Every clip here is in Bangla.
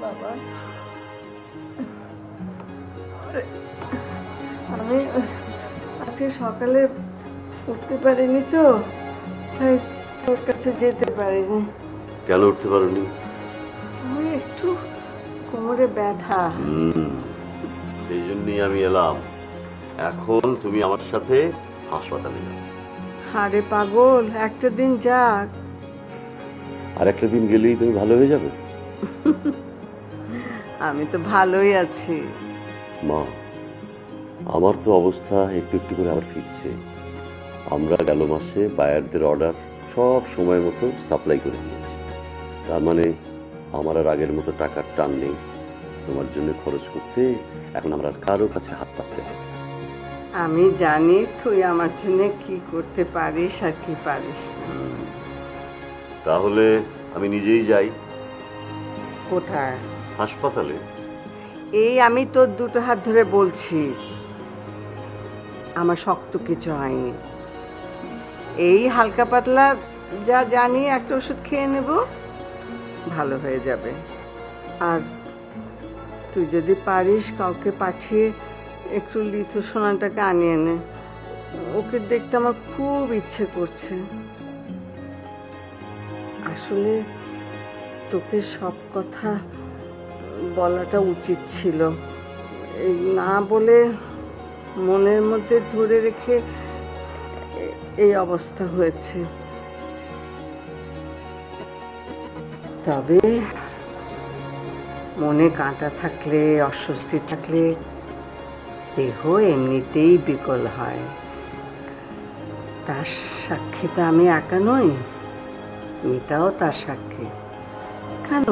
বাবা, আমি আজকে সকালে উঠতে পারিনি তো, তাই তোর কাছে যেতে পারিনি। কেন উঠতে পারোনি? আমি একটু কোমরে ব্যথা। সেই জন্যই আমি এলাম। এখন তুমি আমার সাথে হাসপাতালে যাও। আরে পাগল, একটা দিন যাক। আর একটা দিন গেলেই তুমি ভালো হয়ে যাবে। আমি তো ভালোই আছি। মা, আমার তো অবস্থা একটু একটু করে আবার ফিরছে। আমরা গেল মাসে বায়ারদের অর্ডার সব সময় মতো সাপ্লাই করে দিয়েছি। তার মানে আমার আর আগের মতো টাকার টান নেই। তোমার জন্য খরচ করতে এখন আমরা কারো কাছে হাত পাততে হবে। আমি জানি তুই আমার জন্য কি করতে পারিস আর কি পারিস না। তাহলে আমি নিজেই যাই। কোথায়? হাসপাতালে। এই আমি তোর দুটো হাত ধরে বলছি, আমার শক্ত কিছু হয়নি। এই হালকা পাতলা যা জানি একটা ওষুধ খেয়ে নেব, ভালো হয়ে যাবে। আর তুই যদি পারিস কাউকে পাঠিয়ে একটু লিথু সোনাটাকে আনিয়ে নে। ওকে দেখতে আমার খুব ইচ্ছে করছে। আসলে তোকে সব কথা বলাটা উচিত ছিল, এই না বলে মনের মধ্যে ধরে রেখে এই অবস্থা হয়েছে। তবে মনে কাঁটা থাকলে, অস্বস্তি থাকলে দেহ এমনিতেই বিকল হয়। তার সাক্ষী তো আমি একা নই, মেয়েটাও তার সাক্ষী। কেন,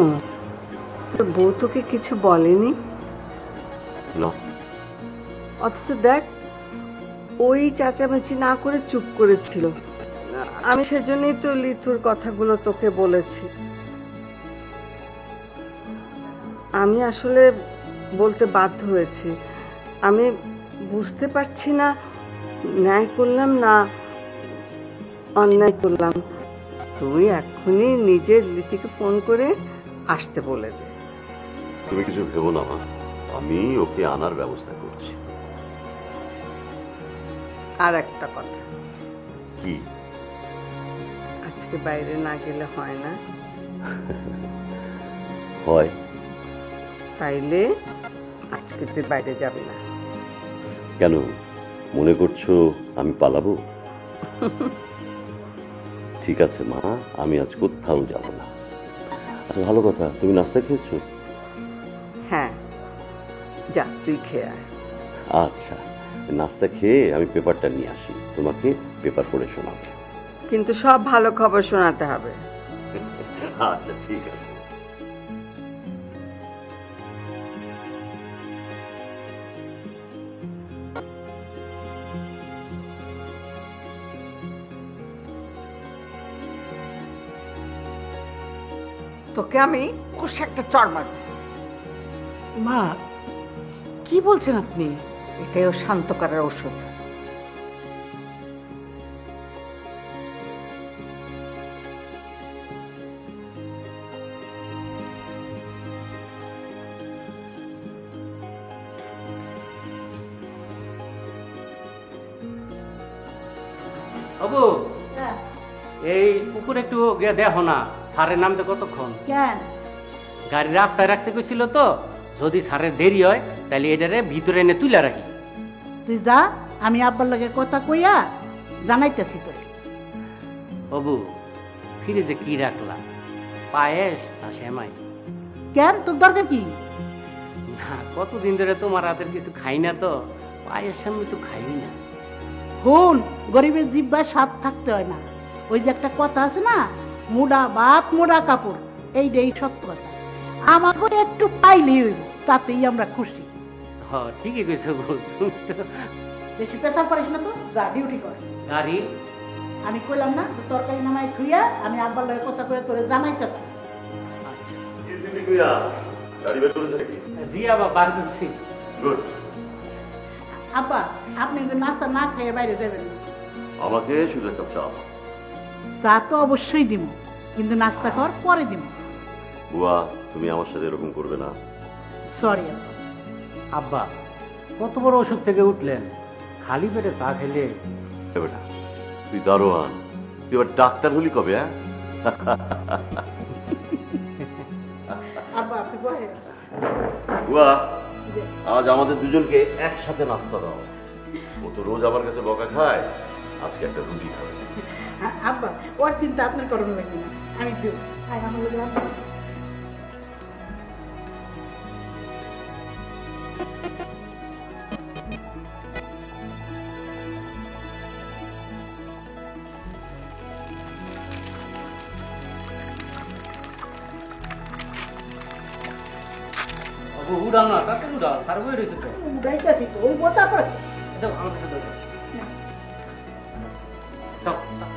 তোর বউ তোকে কিছু বলেনি? না। অথচ দেখ, ওই চেঁচামেচি না করে চুপ করেছিল। আমি সেজন্যই তো লিথুর কথাগুলো তোকে বলেছি। আমি আসলে বলতে বাধ্য হয়েছি। আমি বুঝতে পারছি না ন্যায় করলাম না অন্যায় করলাম। তুই এক্ষুনি নিজের লিথিকে ফোন করে আসতে বলে দে। তুমি কিছু ভেবো না মা, আমি ওকে আনার ব্যবস্থা করছি। আর একটা কথা। কি? আজকে বাইরে না গেলে হয় না? হয়। তাইলে আজকে তুই বাইরে যাবি না। কেন, মনে করছো আমি পালাবো? ঠিক আছে মা, আমি আজ কোথাও যাব না। আচ্ছা ভালো কথা, তুমি নাস্তা খেয়েছো? হ্যাঁ, যা তুই খেয়ে আয়। আচ্ছা, নাস্তা খেয়ে আমি পেপারটা নিয়ে আসি, তোমাকে পেপার পড়ে শোনাবো। কিন্তু সব ভালো খবর শোনাতে হবে। আচ্ছা ঠিক আছে। তোকে আমি কষে একটা চড় মারব। মা, কি বলছেন আপনি? এটাই ও শান্ত করার ওষুধ। বাবু, এই কুকুর একটু গিয়ে দেখো না, স্যারের নামতে কতক্ষণ? কেন? গাড়ি রাস্তায় রাখতে গেছিল তো, যদি স্যারের দেরি হয় তাহলে এটারে ভিতরে এনে তুলে রাখি। তুই যা, আমি আব্বার লগে কথা কইয়া জানাইতেছি তোরে। বাবু, ফ্রিজে কি রাখলা? পায়েস না সেমাই? কেন, তোর দরকার কি? না, কতদিন ধরে তোমার হাতের কিছু খাই না তো, পায়েস সামনে তো খাই না। হুন, গরিবের জিব্বায় স্বাদ থাকতে হয় না। ওই যে একটা কথা আছে না, মুড়া ভাত মুড়া কাপড়, এইটাই সত্য কথা। আমাকে একটু পাইলেই হইব, তাতেই আমরা খুশি। হ্যাঁ ঠিকই কইছো বউ, তুমি তো। বেশি পেশাল পারিস না তো, যা ডিউটি কর। গাড়ি আমি কইলাম না তো, তরকারি নামাই থুইয়া আমি আব্বার লগে কথা কইয়া তোরে জানাইতেছি। জি আবার বার করছি। আব্বা, আপনি কিন্তু নাস্তা না খেয়ে বাইরে যাবেন না। আমাকে শুধু একটা চা। চা তো অবশ্যই দিব, কিন্তু নাস্তা খাওয়ার পরে দিব। বুয়া, তুমি আমার সাথে এরকম করবে না। সরি আব্বা। আব্বা কত বড় অসুখ থেকে উঠলেন, খালি পেটে চা খেলে। এ বেটা, তুই দারোয়ান, তুই এবার ডাক্তার হলি কবে? হ্যাঁ, আব্বা আপনি বলেন। বুয়া, আজ আমাদের দুজনকে একসাথে নাস্তা দাও। ও তো রোজ আমার কাছে বকা খায়, আজকে একটা রুটি খাবে। আব্বা ওর চিন্তা আপনার করুন লাগবে না, আমি দেব। আমার লোক আব্বা। আবু উড়াও না, তাতে উড়াও, সার বই রয়েছে তো। উড়াইতেছি তো, ওই কথা পড়ে। দাও, আমার কাছে দাও। চল, চল।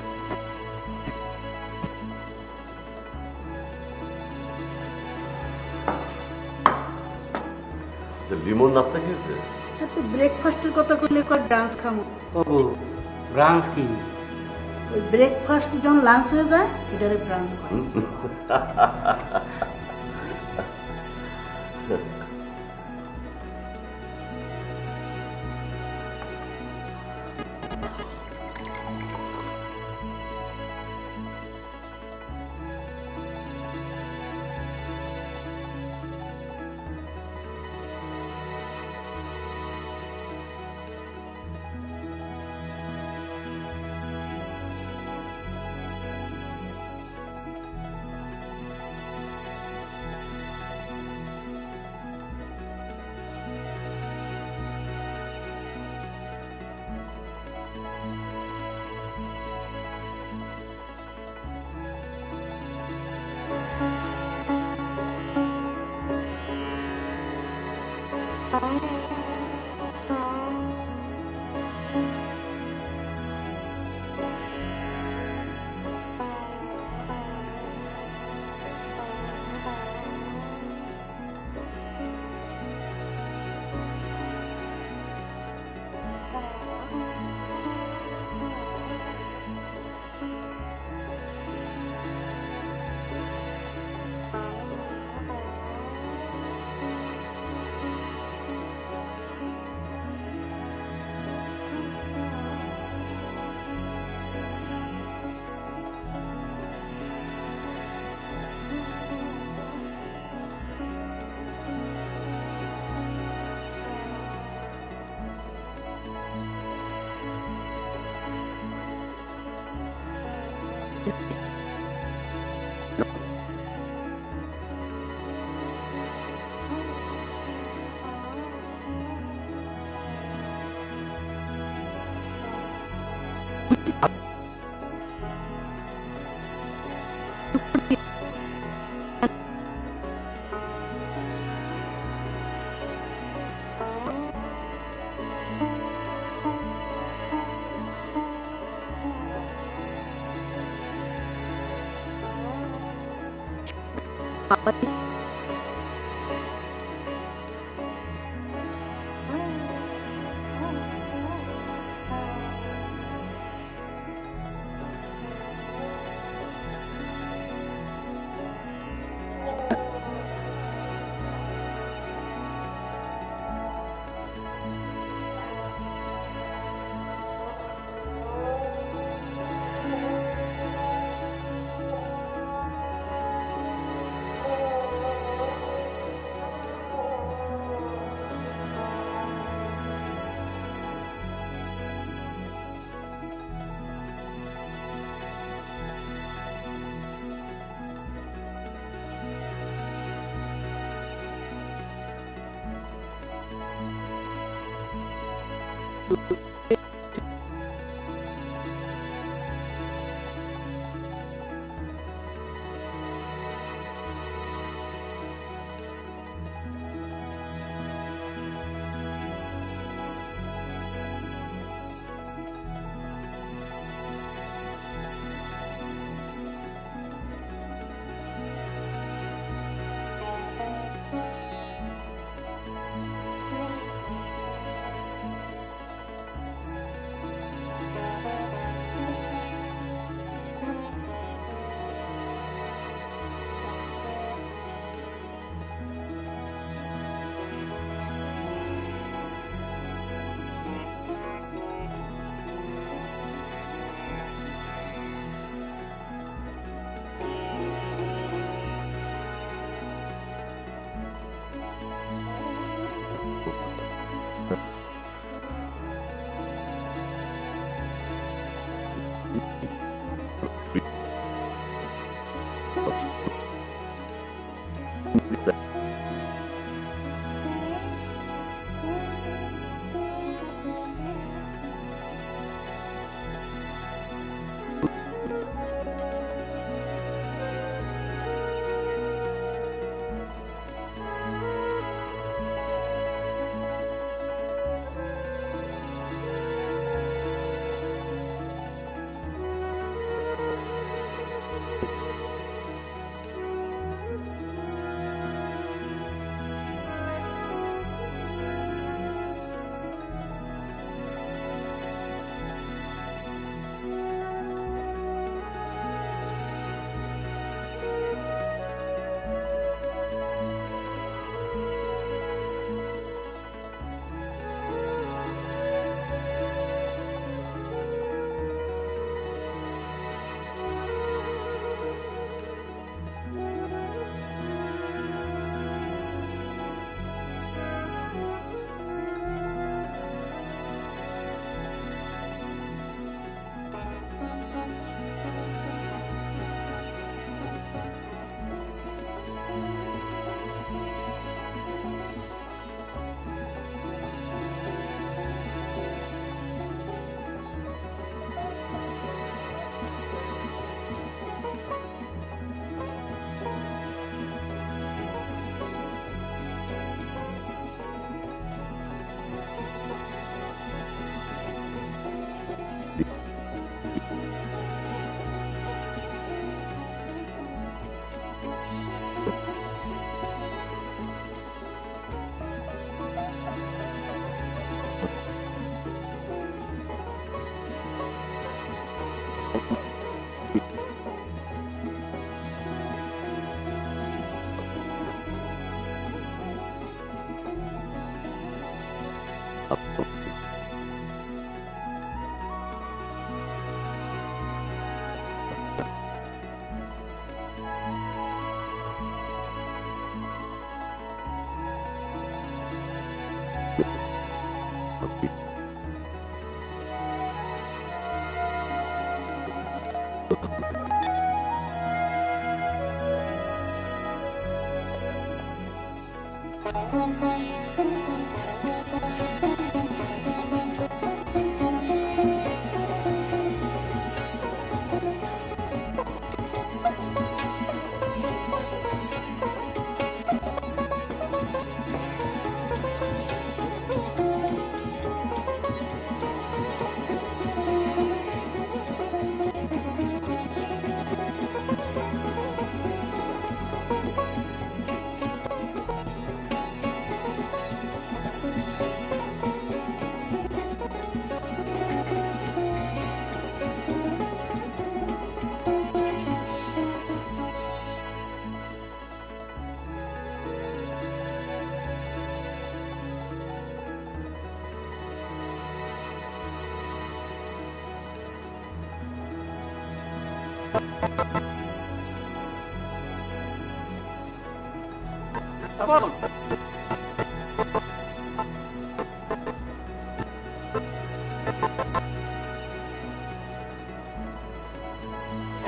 লিমন নাস্তা খেয়েছে? তো ব্রেকফাস্টের কথা বললে কর ডান্স খামো। বাবু ব্রাঞ্চ কি? ওই ব্রেকফাস্ট যখন লাঞ্চ হয়ে যায় এটারে ব্রাঞ্চ করে।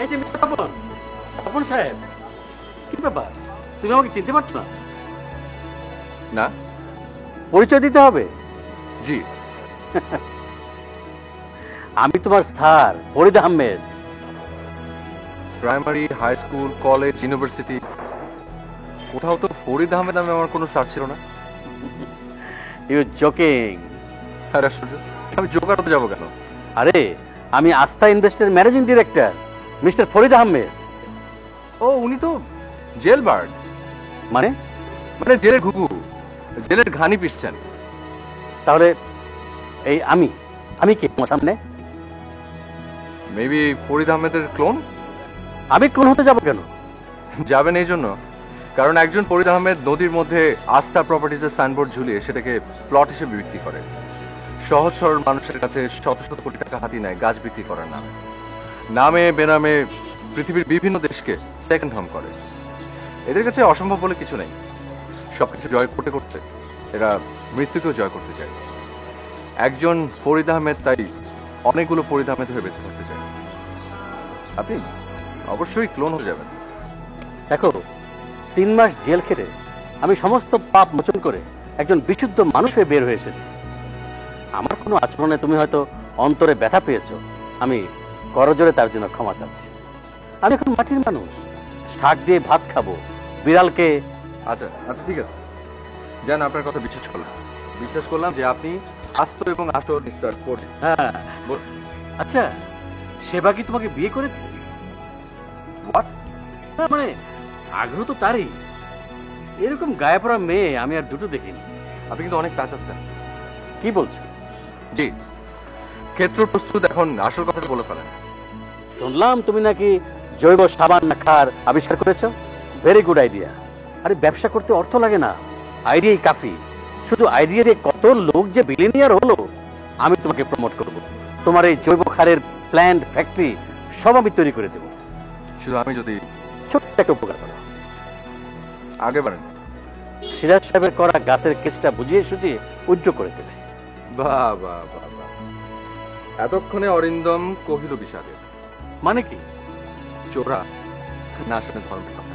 এই যে মিস্টার তপন, তপন সাহেব, কি ব্যাপার? তুমি আমাকে চিনতে পারছো না? না। পরিচয় দিতে হবে। জি। আমি তোমার sir Farid Ahmed. Primary, high school, college, university, কোথাও তো ফরিদ আহমেদ নামে আমার কোনো স্যার ছিল না। You joking? হ্যাঁ আশ্চর্য, আমি জোগাড় হতে যাবো কেন? আরে আমি আস্থা ইনভেস্টের managing director mister Farid Ahmed. ও, উনি তো জেল বার্ড। মানে? মানে জেলের ঘুঘু, জেলের ঘানি পিসছেন। তাহলে এই আমি কে তোমার সামনে? মেবি ফরিদ আহমেদের ক্লোন। আমি ক্লোন হতে যাবো কেন? যাবেন এই জন্য কারণ একজন ফরিদ আহমেদ নদীর মধ্যে আস্থা প্রপার্টিজের সাইনবোর্ড ঝুলিয়ে সেটাকে প্লট হিসেবে বিক্রি করে। সহজ সরল মানুষের কাছে শত শত কোটি টাকা হাতি নেয় গাছ বিক্রি করার নামে। নামে বেনামে পৃথিবীর বিভিন্ন দেশকে সেকেন্ড হোম করে। এদের কাছে অসম্ভব বলে কিছু নেই। সবকিছু জয় করতে করতে এরা মৃত্যুকেও জয় করতে চায়। একজন ফরিদ আহমেদ তাই অনেকগুলো ফরিদ আহমেদ হয়ে বেঁচে থাকতে চায়। আপনি অবশ্যই ক্লোন হয়ে যাবেন। দেখো, 3 মাস জেল খেটে আমি সমস্ত পাপ মোচন করে একজন বিশুদ্ধ মানুষ হয়ে বের হয়ে এসেছি। আমার কোনো আচরণে তুমি হয়তো অন্তরে ব্যথা পেয়েছো, আমি করজোরে তার জন্য ক্ষমা চাচ্ছি। আমি এখন মাটির মানুষ, শাক দিয়ে ভাত খাবো, বিড়ালকে। আচ্ছা আচ্ছা ঠিক আছে, জান আপনার কথা বিশ্বাস করলাম যে আপনি আস্ত এবং আসল মিস্টার ফোর্ড। হ্যাঁ, আচ্ছা, সেবা কি তোমাকে বিয়ে করেছে? হোয়াট? হ্যাঁ, মানে আগ্রহ তো তারই। এরকম গায়ে পড়া মেয়ে আমি আর দুটো দেখিনি। আপনি কিন্তু অনেক পেঁচাচ্ছেন। কি বলছো? জি, ক্ষেত্র প্রস্তুত, এখন আসল কথাটা বলে ফেলেন। শুনলাম তুমি নাকি জৈব সাবান খার আবিষ্কার করেছো। Very good idea. আরে ব্যবসা করতে অর্থ লাগে না, আইডিয়াই কাফি। শুধু আইডিয়া দিয়ে কত লোক যে বিলিয়নিয়ার হলো। আমি তোমাকে প্রমোট করব, তোমার এই জৈব খারের প্ল্যান্ট, ফ্যাক্টরি সব আমি তৈরি করে দেবো। শুধু আমি যদি ছোট্ট একটা উপকার করো। আগে বাড়েন। সিরাজ সাহেবের করা গাছের কেসটা বুঝিয়ে সুঝিয়ে উইথড্র করে দেবে। বাহ বাহ বাহ বাহ। এতক্ষণে অরিন্দম কহিল বিষাদে। মানে কি? চোরা না শুনে ধর্মের কথা।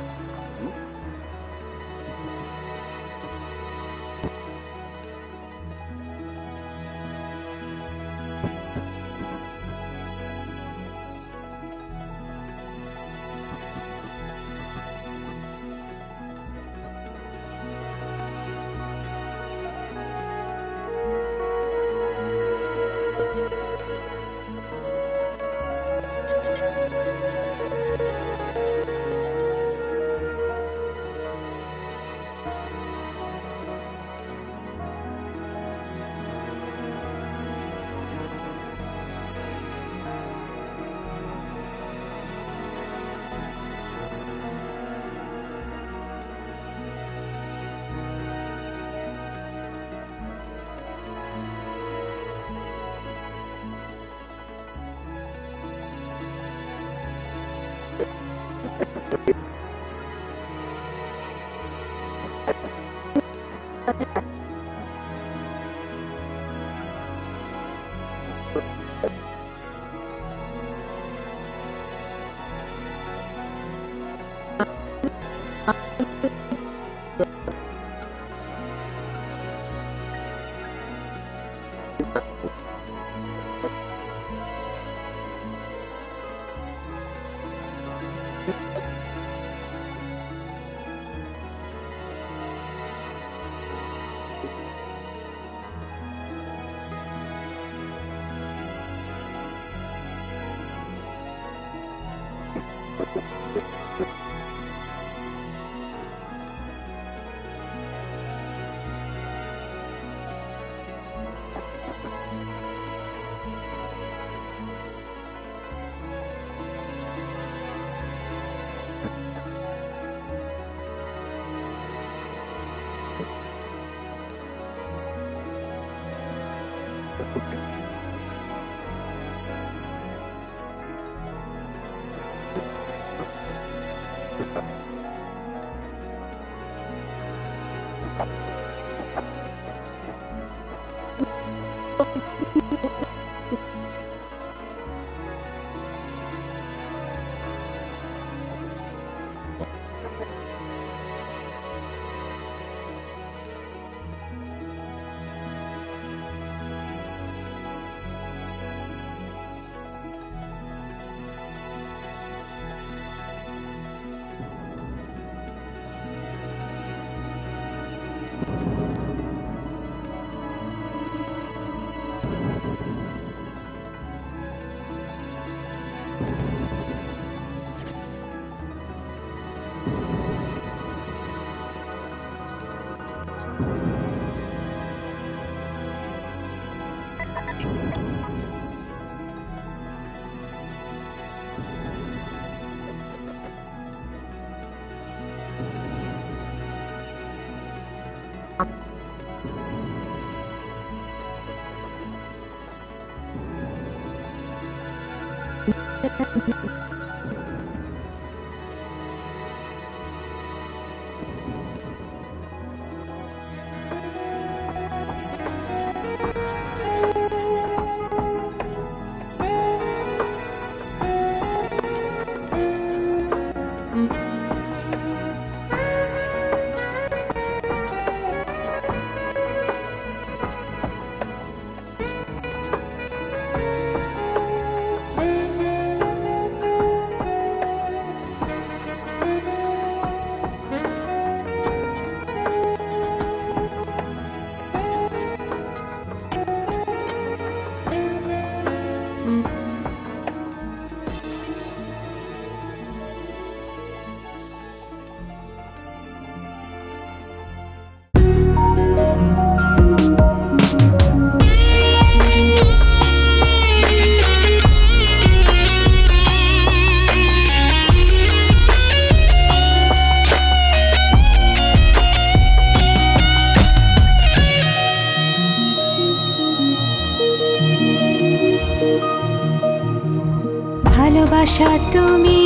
ভালোবাসা তুমি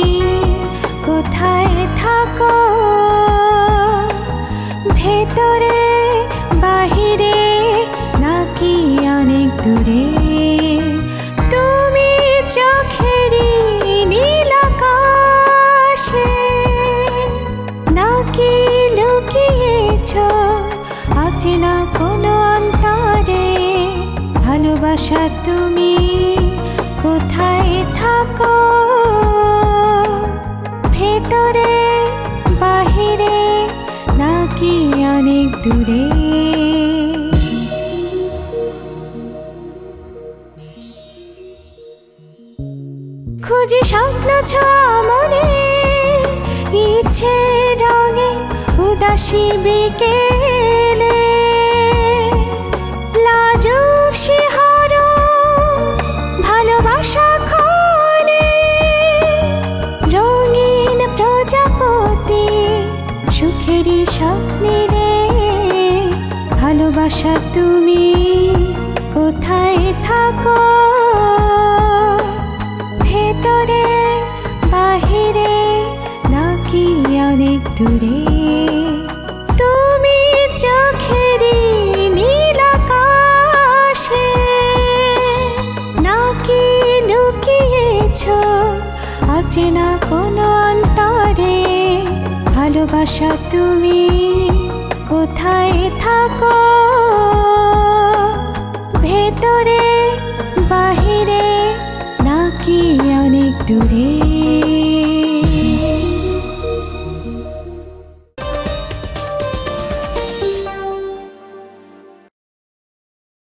কোথায় থাকো, ভেতরে বাহিরে নাকি অনেক দূরে, তুমি চোখেরই নীল আকাশে নাকি লুকিয়েছো অচেনা কোনো অন্তরে, ভালোবাসা তুমি কোথায় থাকো, ভেতরে বাহিরে নাকি অনেক দূরে। খুঁজি স্বপ্ন ছোঁয়া মনে, ইচ্ছে রঙে উদাসী বিকেলে, লাজুক শিহরণ ভালোবাসা ক্ষণে, রঙিন প্রজাপতি সুখেরই স্বপ্নে রে, ভালোবাসা তুমি কোথায় থাকো, ভেতরে বাহিরে নাকি অনেক দূরে, তুমি চোখেরই নীল আকাশে নাকি লুকিয়েছো অচেনা কোনো অন্তরে, ভালোবাসা তুমি কোথায় থাকো, ভেতরে বাহিরে নাকি অনেক দূরে।